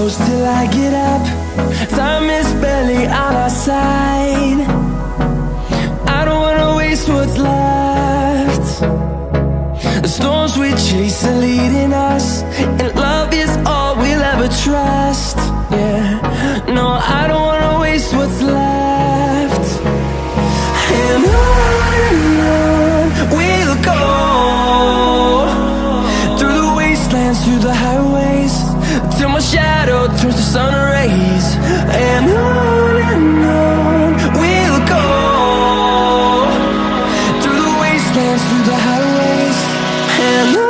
close till I get up. Time is barely on our side. I don't wanna waste what's left. The storms we chase are leading us, and love is all we'll ever trust. Yeah, no, I don't wanna waste what's left. And on we'll go, through the wastelands, through the highways, till my shadow turns to sun rays. And on we'll go, through the wastelands, through the highways, and on.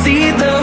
See the